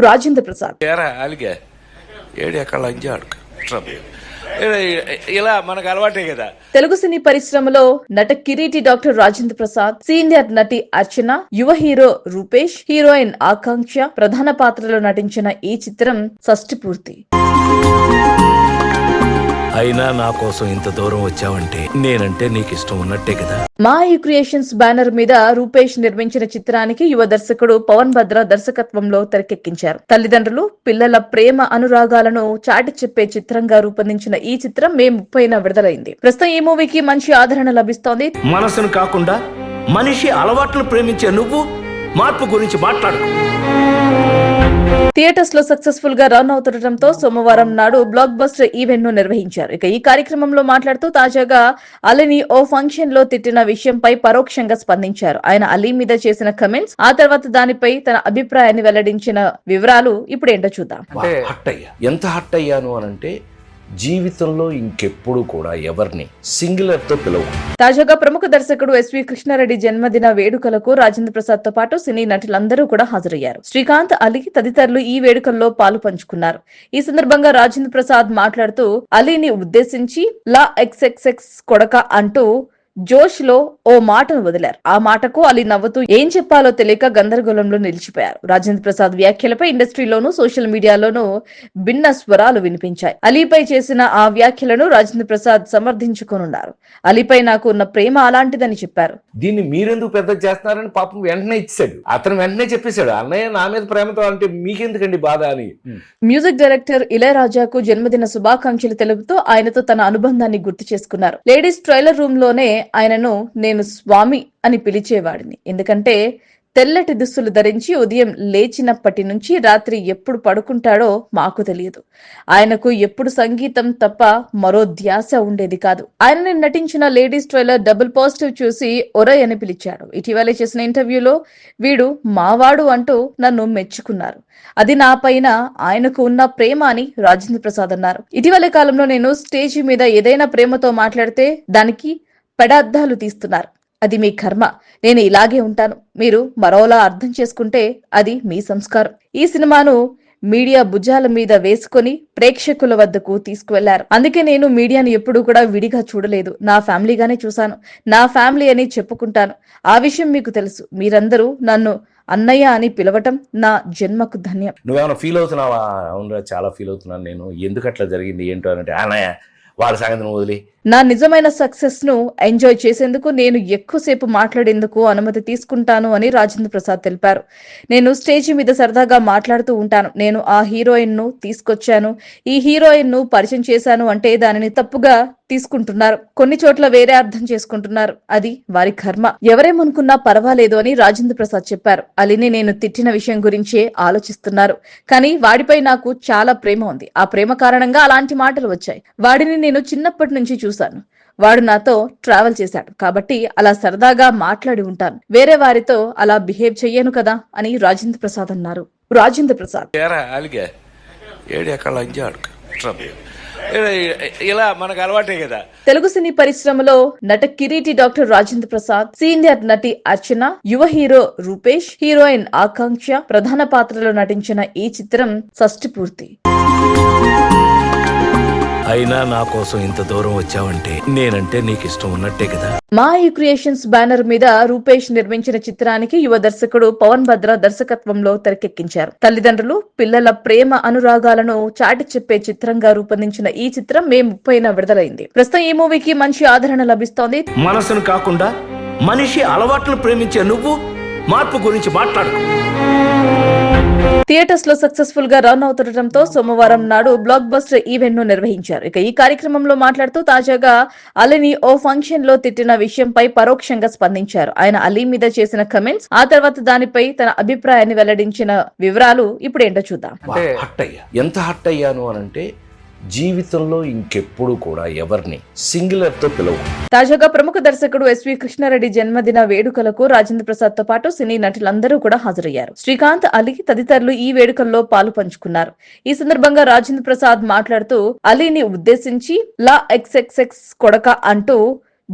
రాజేంద్ర ప్రసాద్. ఇలా మనకు అలవాటే కదా. తెలుగు సినీ పరిశ్రమలో నట కిరీటి డాక్టర్ రాజేంద్ర ప్రసాద్, సీనియర్ నటి అర్చన, యువ హీరో రూపేష్, హీరోయిన్ ఆకాంక్ష ప్రధాన పాత్రలో నటించిన ఈ చిత్రం షష్టి పూర్తి. అయినా నా కోసం ఇంత దూరం వచ్చావంటే నేనంటే నీకు ఇష్టం ఉన్నట్టే కదా. మా క్రియేషన్స్ బ్యానర్ మీద రూపేష్ నిర్మించిన చిత్రానికి యువ దర్శకుడు పవన్ భద్ర దర్శకత్వంలో తెరకెక్కించారు. తల్లిదండ్రులు, పిల్లల ప్రేమ అనురాగాలను చాటి చెప్పే చిత్రంగా రూపొందించిన ఈ చిత్రం మే 30న విడుదలైంది. ప్రస్తుతం ఈ మూవీకి మంచి ఆదరణ లభిస్తోంది. మనసును కాకుండా మనిషి అలవాట్లను ప్రేమించే నువ్వు మార్పు గురించి మాట్లాడు. థియేటర్స్ లో సక్సెస్ఫుల్ గా రన్ అవుతుండటంతో సోమవారం నాడు బ్లాక్ బస్టర్ ఈవెంట్ ను నిర్వహించారు. ఇక ఈ కార్యక్రమంలో మాట్లాడుతూ తాజాగా అలీని ఓ ఫంక్షన్ లో తిట్టిన విషయంపై పరోక్షంగా స్పందించారు. ఆయన అలీ మీద చేసిన కమెంట్స్, ఆ తర్వాత దానిపై తన అభిప్రాయాన్ని వెల్లడించిన వివరాలు ఇప్పుడు ఏంటో చూద్దాం. ఎంత హట్ అయ్యాను అనంటే జీవితంలో ఇంకెప్పుడు కూడా ఎవరిని సింగులర్ తో పిలవు. తాజాగా ప్రముఖ దర్శకుడు ఎస్వి కృష్ణారెడ్డి జన్మదిన వేడుకలకు రాజేంద్ర ప్రసాద్ తో పాటు సినీ నటులందరూ కూడా హాజరయ్యారు. శ్రీకాంత్, అలీ తదితరులు ఈ వేడుకల్లో పాలుపంచుకున్నారు. ఈ సందర్భంగా రాజేంద్ర ప్రసాద్ మాట్లాడుతూ అలీని ఉద్దేశించి లా ఎక్స్ఎక్స్ఎక్స్ కొడక అంటూ జోష్ లో ఓ మాటను వదిలారు. ఆ మాటకు అలీ నవ్వుతూ ఏం చెప్పాలో తెలియక గందరగోళంలో నిలిచిపోయారు. రాజేంద్ర ప్రసాద్ వ్యాఖ్యలపై ఇండస్ట్రీలోనూ సోషల్ మీడియాలోనూ భిన్న స్వరాలు వినిపించాయి. అలీపై చేసిన ఆ వ్యాఖ్యలను రాజేంద్ర ప్రసాద్ సమర్థించుకోనున్నారు. అలీపై నాకు ఉన్న ప్రేమ అలాంటిదని చెప్పారు. దీన్ని మీరెందుకు పెద్ద చేస్తున్నారని పాపం వెంటనే ఇచ్చాడు. అతను వెంటనే చెప్పేశాడు, అన్నయ్య నా మీద ప్రేమతో అంటే మీకెందుకండి బాధ అని. మ్యూజిక్ డైరెక్టర్ ఇళయరాజాకు జన్మదిన శుభాకాంక్షలు తెలుపుతూ ఆయనతో తన అనుబంధాన్ని గుర్తు చేసుకున్నారు. లేడీస్ ట్రైలర్ రూమ్ లోనే ఆయనను నేను స్వామి అని పిలిచేవాడిని. ఎందుకంటే తెల్లటి దుస్తులు ధరించి ఉదయం లేచినప్పటి నుంచి రాత్రి ఎప్పుడు పడుకుంటాడో మాకు తెలియదు. ఆయనకు ఎప్పుడు సంగీతం తప్ప మరో ధ్యాస ఉండేది కాదు. ఆయనని నటించిన లేడీస్ ట్రైలర్ డబుల్ పాజిటివ్ చూసి ఒరయ్ అని పిలిచాడు. ఇటీవలే చేసిన ఇంటర్వ్యూలో వీడు మావాడు అంటూ నన్ను మెచ్చుకున్నారు. అది నా పైన ఆయనకు ఉన్న ప్రేమ అని రాజేంద్ర ప్రసాద్ అన్నారు. ఇటీవలే కాలంలో నేను స్టేజ్ మీద ఏదైనా ప్రేమతో మాట్లాడితే దానికి పెడార్థాలు తీస్తున్నారు. అది మీ కర్మ. నేను ఇలాగే ఉంటాను. మీరు మరోలా అర్థం చేసుకుంటే అది మీ సంస్కారం. ఈ సినిమాను మీడియా భుజాల మీద వేసుకొని ప్రేక్షకుల వద్దకు తీసుకువెళ్లారు. అందుకే నేను మీడియాను ఎప్పుడూ కూడా విడిగా చూడలేదు. నా ఫ్యామిలీగానే చూశాను. నా ఫ్యామిలీ అని చెప్పుకుంటాను. ఆ విషయం మీకు తెలుసు. మీరందరూ నన్ను అన్నయ్య అని పిలవటం నా జన్మకు ధన్యం. నువ్వేమైనా ఫీల్ అవుతున్నావా? అవునరా, చాలా ఫీల్ అవుతున్నాను నేను. ఎందుకు అట్లా జరిగింది ఏంటో అంటే అన్నయ్య వాళ్ళ సంగతిని వదిలి నా నిజమైన సక్సెస్ ను ఎంజాయ్ చేసేందుకు నేను ఎక్కువసేపు మాట్లాడేందుకు అనుమతి తీసుకుంటాను అని రాజేంద్ర ప్రసాద్ తెలిపారు. నేను స్టేజ్ మీద సరదాగా మాట్లాడుతూ ఉంటాను. నేను ఆ హీరోయిన్ ను తీసుకొచ్చాను, ఈ హీరోయిన్ ను పరిచయం చేశాను అంటే దానిని తప్పుగా తీసుకుంటున్నారు. కొన్ని చోట్ల వేరే అర్థం చేసుకుంటున్నారు. అది వారి కర్మ. ఎవరేమనుకున్నా పర్వాలేదు అని రాజేంద్ర ప్రసాద్ చెప్పారు. అలీని నేను తిట్టిన విషయం గురించే ఆలోచిస్తున్నారు. కానీ వాడిపై నాకు చాలా ప్రేమ ఉంది. ఆ ప్రేమ కారణంగా అలాంటి మాటలు వచ్చాయి. వాడిని నేను చిన్నప్పటి నుంచి చూశాను. వాడు నాతో ట్రావెల్ చేశాడు కాబట్టి అలా సరదాగా మాట్లాడి ఉంటాను. వేరే వారితో అలా బిహేవ్ చెయ్యను కదా అని రాజేంద్ర ప్రసాద్ అన్నారు. రాజేంద్ర ప్రసాద్ ఇలా మనకు అలవాటే కదా. తెలుగు సినీ పరిశ్రమలో నట కిరీటి డాక్టర్ రాజేంద్ర ప్రసాద్, సీనియర్ నటి అర్చన, యువ హీరో రూపేష్, హీరోయిన్ ఆకాంక్ష ప్రధాన పాత్రలో నటించిన ఈ చిత్రం షష్టి పూర్తి. అయినా నా కోసం ఇంత దూరం వచ్చావంటే నేనంటే నీకు ఇష్టం ఉన్నట్టే కదా. మా క్రియేషన్స్ బ్యానర్ మీద రూపేష్ నిర్మించిన చిత్రానికి యువ దర్శకుడు పవన్ భద్ర దర్శకత్వంలో తెరకెక్కించారు. తల్లిదండ్రులు, పిల్లల ప్రేమ అనురాగాలను చాటి చెప్పే చిత్రంగా రూపొందించిన ఈ చిత్రం మే 30న విడుదలైంది. ప్రస్తుతం ఈ మూవీకి మంచి ఆదరణ లభిస్తోంది. మనసును కాకుండా మనిషి అలవాట్లను ప్రేమించే నువ్వు మార్పు గురించి మాట్లాడు. థియేటర్స్ లో సక్సెస్ఫుల్ గా రన్ అవుతుండటంతో సోమవారం నాడు బ్లాక్ బస్టర్ ఈవెంట్ ను నిర్వహించారు. ఇక ఈ కార్యక్రమంలో మాట్లాడుతూ తాజాగా అలీని ఓ ఫంక్షన్ లో తిట్టిన విషయంపై పరోక్షంగా స్పందించారు. ఆయన అలీ మీద చేసిన కమెంట్స్, ఆ తర్వాత దానిపై తన అభిప్రాయాన్ని వెల్లడించిన వివరాలు ఇప్పుడు ఏంటో చూద్దాం. ఎంత హట్ అయ్యాను అనంటే జీవితంలో ఇంకెప్పుడు కూడా ఎవరిని సింగులర్ తో పిలవు. తాజాగా ప్రముఖ దర్శకుడు ఎస్వి కృష్ణారెడ్డి జన్మదిన వేడుకలకు రాజేంద్ర ప్రసాద్ తో పాటు సినీ నటులందరూ కూడా హాజరయ్యారు. శ్రీకాంత్, అలీ తదితరులు ఈ వేడుకల్లో పాలుపంచుకున్నారు. ఈ సందర్భంగా రాజేంద్ర ప్రసాద్ మాట్లాడుతూ అలీని ఉద్దేశించి లా ఎక్స్ఎక్స్ఎక్స్ కొడక అంటూ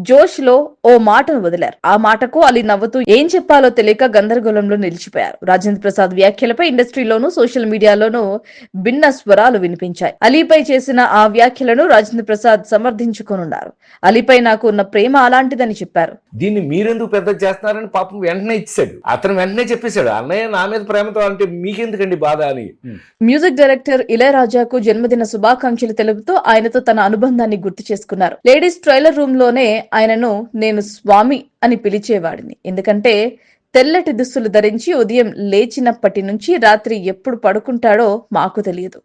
జోష్ లో ఓ మాటను వదిలారు. ఆ మాటకు అలీ నవ్వుతూ ఏం చెప్పాలో తెలియక గందరగోళంలో నిలిచిపోయారు. రాజేంద్ర ప్రసాద్ వ్యాఖ్యలపై ఇండస్ట్రీలోనూ సోషల్ మీడియాలోనూ భిన్న స్వరాలు వినిపించాయి. అలీపై చేసిన ఆ వ్యాఖ్యలను రాజేంద్ర ప్రసాద్ సమర్థించుకోనున్నారు. అలీపై నాకు ఉన్న ప్రేమ అలాంటిదని చెప్పారు. దీన్ని మీరెందుకు పెద్ద చేస్తున్నారని పాపం వెంటనే ఇచ్చాడు. అతను వెంటనే చెప్పేశాడు, అన్నయ్య నా మీద ప్రేమతో అంటే మీకెందుకండి బాధ అని. మ్యూజిక్ డైరెక్టర్ ఇళయరాజాకు జన్మదిన శుభాకాంక్షలు తెలుపుతూ ఆయనతో తన అనుబంధాన్ని గుర్తు చేసుకున్నారు. లేడీస్ ట్రైలర్ రూమ్ లోనే ఆయనను నేను స్వామి అని పిలిచేవాడిని. ఎందుకంటే తెల్లటి దుస్తులు ధరించి ఉదయం లేచినప్పటి నుంచి రాత్రి ఎప్పుడు పడుకుంటాడో మాకు తెలియదు.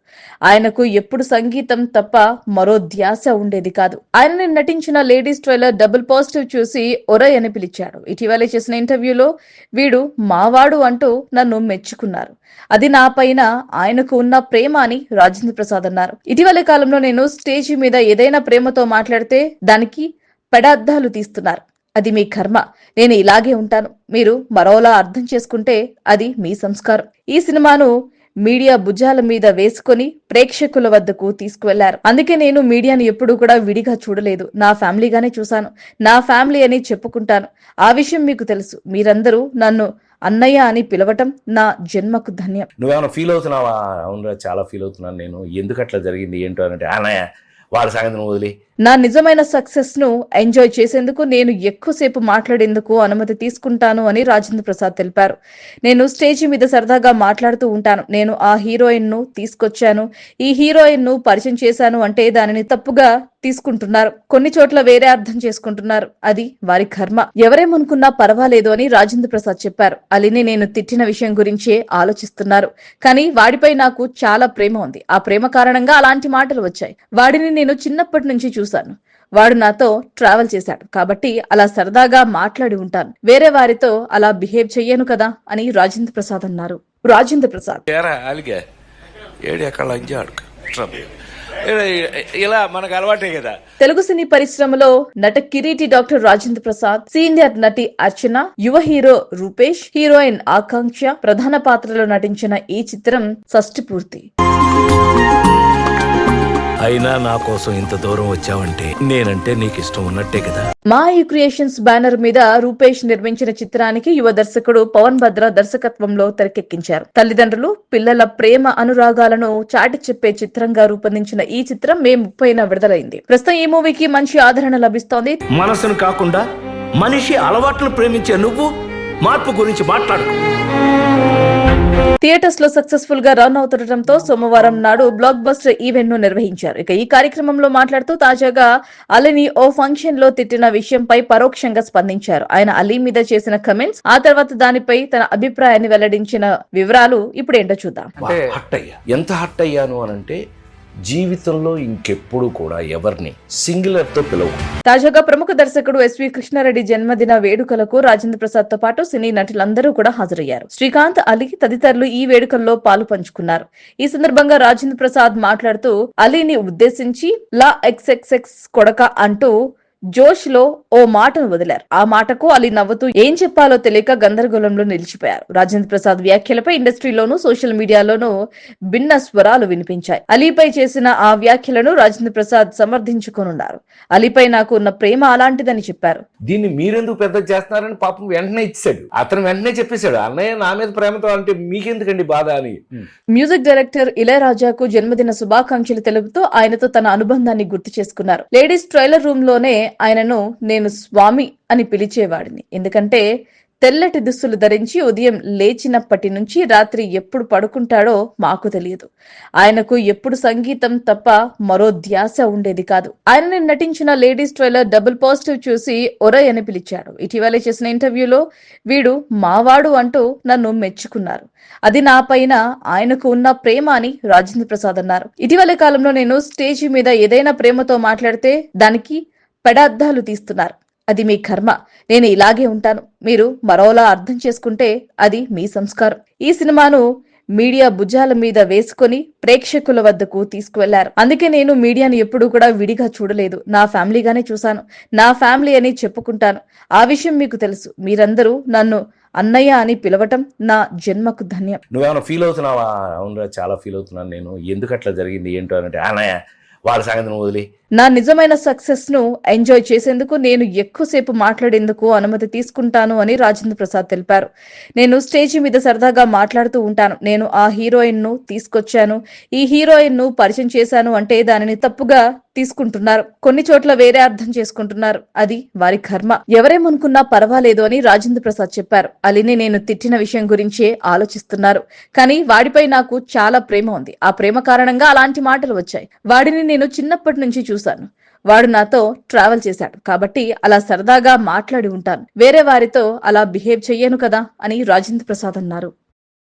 ఆయనకు ఎప్పుడు సంగీతం తప్ప మరో ధ్యాస ఉండేది కాదు. ఆయనని నటించిన లేడీస్ ట్రైలర్ డబుల్ పాజిటివ్ చూసి ఒరయ్ అని పిలిచాడు. ఇటీవలే చేసిన ఇంటర్వ్యూలో వీడు మావాడు అంటూ నన్ను మెచ్చుకున్నారు. అది నా పైన ఆయనకు ఉన్న ప్రేమ అని రాజేంద్ర ప్రసాద్ అన్నారు. ఇటీవలి కాలంలో నేను స్టేజ్ మీద ఏదైనా ప్రేమతో మాట్లాడితే దానికి పెడార్థాలు తీస్తున్నారు. అది మీ కర్మ. నేను ఇలాగే ఉంటాను. మీరు మరోలా అర్థం చేసుకుంటే అది మీ సంస్కారం. ఈ సినిమాను మీడియా భుజాల మీద వేసుకొని ప్రేక్షకుల వద్దకు తీసుకువెళ్లారు. అందుకే నేను మీడియాను ఎప్పుడూ కూడా విడిగా చూడలేదు. నా ఫ్యామిలీగానే చూశాను. నా ఫ్యామిలీ అని చెప్పుకుంటాను. ఆ విషయం మీకు తెలుసు. మీరందరూ నన్ను అన్నయ్య అని పిలవటం నా జన్మకు ధన్యం. నువ్వేమైనా ఫీల్ అవుతున్నావా? అవునరా, చాలా ఫీల్ అవుతున్నాను నేను. ఎందుకు అట్లా జరిగింది ఏంటో అంటే, అన్నయ్య వాళ్ళ సంగతిని వదిలి నా నిజమైన సక్సెస్ ను ఎంజాయ్ చేసేందుకు నేను ఎక్కువసేపు మాట్లాడేందుకు అనుమతి తీసుకుంటాను అని రాజేంద్ర ప్రసాద్ తెలిపారు. నేను స్టేజ్ మీద సరదాగా మాట్లాడుతూ ఉంటాను. నేను ఆ హీరోయిన్ ను తీసుకొచ్చాను, ఈ హీరోయిన్ ను పరిచయం చేశాను అంటే దానిని తప్పుగా తీసుకుంటున్నారు. కొన్ని చోట్ల వేరే అర్థం చేసుకుంటున్నారు. అది వారి కర్మ. ఎవరేమనుకున్నా పర్వాలేదు అని రాజేంద్ర ప్రసాద్ చెప్పారు. అలీని నేను తిట్టిన విషయం గురించే ఆలోచిస్తున్నారు. కానీ వాడిపై నాకు చాలా ప్రేమ ఉంది. ఆ ప్రేమ కారణంగా అలాంటి మాటలు వచ్చాయి. వాడిని నేను చిన్నప్పటి నుంచి చూశాను. వాడు నాతో ట్రావెల్ చేశాడు కాబట్టి అలా సరదాగా మాట్లాడి ఉంటాను. వేరే వారితో అలా బిహేవ్ చెయ్యను కదా అని రాజేంద్ర ప్రసాద్ అన్నారు. రాజేంద్ర ప్రసాద్ ఇలా మనకు అలవాటే కదా. తెలుగు సినీ పరిశ్రమలో నట కిరీటి డాక్టర్ రాజేంద్ర ప్రసాద్, సీనియర్ నటి అర్చన, యువ హీరో రూపేష్, హీరోయిన్ ఆకాంక్ష ప్రధాన పాత్రలో నటించిన ఈ చిత్రం షష్టి పూర్తి. అయినా నా కోసం ఇంత దూరం వచ్చావంటే నేనంటే నీకు ఇష్టం ఉన్నట్టే కదా. మాయి క్రియేషన్స్ బ్యానర్ మీద రూపేష్ నిర్మించిన చిత్రానికి యువ దర్శకుడు పవన్ భద్ర దర్శకత్వంలో తెరకెక్కించారు. తల్లిదండ్రులు పిల్లల ప్రేమ అనురాగాలను చాటి చెప్పే చిత్రంగా రూపొందించిన ఈ చిత్రం మే 30న విడుదలైంది. ప్రస్తుతం ఈ మూవీకి మంచి ఆదరణ లభిస్తోంది. మనసును కాకుండా మనిషి అలవాట్లను ప్రేమించే నువ్వు మార్పు గురించి మాట్లాడుకో. థియేటర్స్ లో సక్సెస్ఫుల్ గా రన్ అవుతుండటంతో సోమవారం నాడు బ్లాక్ బస్టర్ ఈవెంట్ ను నిర్వహించారు. ఇక ఈ కార్యక్రమంలో మాట్లాడుతూ తాజాగా అలీని ఓ ఫంక్షన్ లో తిట్టిన విషయంపై పరోక్షంగా స్పందించారు. ఆయన అలీ మీద చేసిన కమెంట్స్, ఆ తర్వాత దానిపై తన అభిప్రాయాన్ని వెల్లడించిన వివరాలు ఇప్పుడేంటో చూద్దాం. ఎంత హట్ అయ్యాను అనంటే, జీవితంలో ఇంకెప్పుడు కూడా ఎవరిని సింగులర్ తో పిలవు. తాజాగా ప్రముఖ దర్శకుడు ఎస్వి కృష్ణారెడ్డి జన్మదిన వేడుకలకు రాజేంద్ర ప్రసాద్ తో పాటు సినీ నటులందరూ కూడా హాజరయ్యారు. శ్రీకాంత్, అలీ తదితరులు ఈ వేడుకల్లో పాలు పంచుకున్నారు. ఈ సందర్భంగా రాజేంద్ర ప్రసాద్ మాట్లాడుతూ అలీని ఉద్దేశించి లా ఎక్స్ఎక్స్ఎక్స్ కొడక అంటూ జోష్ లో ఓ మాటను వదిలారు. ఆ మాటకు అలీ నవ్వుతూ ఏం చెప్పాలో తెలియక గందరగోళంలో నిలిచిపోయారు. రాజేంద్ర ప్రసాద్ వ్యాఖ్యలపై ఇండస్ట్రీలోనూ సోషల్ మీడియాలోనూ భిన్న స్వరాలు వినిపించాయి. అలీపై చేసిన ఆ వ్యాఖ్యలను రాజేంద్ర ప్రసాద్ సమర్థించుకోనున్నారు. అలీపై నాకు ఉన్న ప్రేమ అలాంటిదని చెప్పారు. దీన్ని మీరెందుకు పెద్ద చేస్తున్నారని పాపం వెంటనే ఇచ్చాడు. అతను వెంటనే చెప్పేశాడు, అన్నయ్య నా మీద ప్రేమతో అంటే మీకెందుకండి బాధ అని. మ్యూజిక్ డైరెక్టర్ ఇళయరాజాకు జన్మదిన శుభాకాంక్షలు తెలుపుతూ ఆయనతో తన అనుబంధాన్ని గుర్తు చేసుకున్నారు. లేడీస్ ట్రైలర్ రూమ్ లోనే ఆయనను నేను స్వామి అని పిలిచేవాడిని. ఎందుకంటే తెల్లటి దుస్తులు ధరించి ఉదయం లేచినప్పటి నుంచి రాత్రి ఎప్పుడు పడుకుంటాడో మాకు తెలియదు. ఆయనకు ఎప్పుడు సంగీతం తప్ప మరో ధ్యాస ఉండేది కాదు. ఆయనని నటించిన లేడీస్ ట్రైలర్ డబుల్ పాజిటివ్ చూసి ఒరయ్ అని పిలిచాడు. ఇటీవలే చేసిన ఇంటర్వ్యూలో వీడు మావాడు అంటూ నన్ను మెచ్చుకున్నారు. అది నా పైన ఆయనకు ఉన్న ప్రేమ అని రాజేంద్ర ప్రసాద్ అన్నారు. ఇటీవలి కాలంలో నేను స్టేజ్ మీద ఏదైనా ప్రేమతో మాట్లాడితే దానికి పెడార్థాలు తీస్తున్నారు. అది మీ కర్మ. నేను ఇలాగే ఉంటాను. మీరు మరోలా అర్థం చేసుకుంటే అది మీ సంస్కారం. ఈ సినిమాను మీడియా భుజాల మీద వేసుకొని ప్రేక్షకుల వద్దకు తీసుకువెళ్లారు. అందుకే నేను మీడియాను ఎప్పుడూ కూడా విడిగా చూడలేదు. నా ఫ్యామిలీగానే చూశాను. నా ఫ్యామిలీ అని చెప్పుకుంటాను. ఆ విషయం మీకు తెలుసు. మీరందరూ నన్ను అన్నయ్య అని పిలవటం నా జన్మకు ధన్యం. నువ్వేమైనా ఫీల్ అవుతున్నావా? అవునరా, చాలా ఫీల్ అవుతున్నాను నేను. ఎందుకు అట్లా జరిగింది ఏంటో అంటే, అన్నయ్య వాళ్ళ సంగతిని వదిలి నా నిజమైన సక్సెస్ ను ఎంజాయ్ చేసేందుకు నేను ఎక్కువసేపు మాట్లాడేందుకు అనుమతి తీసుకుంటాను అని రాజేంద్ర ప్రసాద్ తెలిపారు. నేను స్టేజి మీద సరదాగా మాట్లాడుతూ ఉంటాను. నేను ఆ హీరోయిన్ ను తీసుకొచ్చాను, ఈ హీరోయిన్ ను పరిచయం చేశాను అంటే దానిని తప్పుగా తీసుకుంటున్నారు. కొన్ని చోట్ల వేరే అర్థం చేసుకుంటున్నారు. అది వారి కర్మ. ఎవరేమనుకున్నా పర్వాలేదు అని రాజేంద్ర ప్రసాద్ చెప్పారు. అలీని నేను తిట్టిన విషయం గురించే ఆలోచిస్తున్నారు. కానీ వాడిపై నాకు చాలా ప్రేమ ఉంది. ఆ ప్రేమ కారణంగా అలాంటి మాటలు వచ్చాయి. వాడిని నేను చిన్నప్పటి నుంచి చూశాను. వాడు నాతో ట్రావెల్ చేశాడు కాబట్టి అలా సరదాగా మాట్లాడి ఉంటాను. వేరే వారితో అలా బిహేవ్ చెయ్యను కదా అని రాజేంద్ర ప్రసాద్ అన్నారు.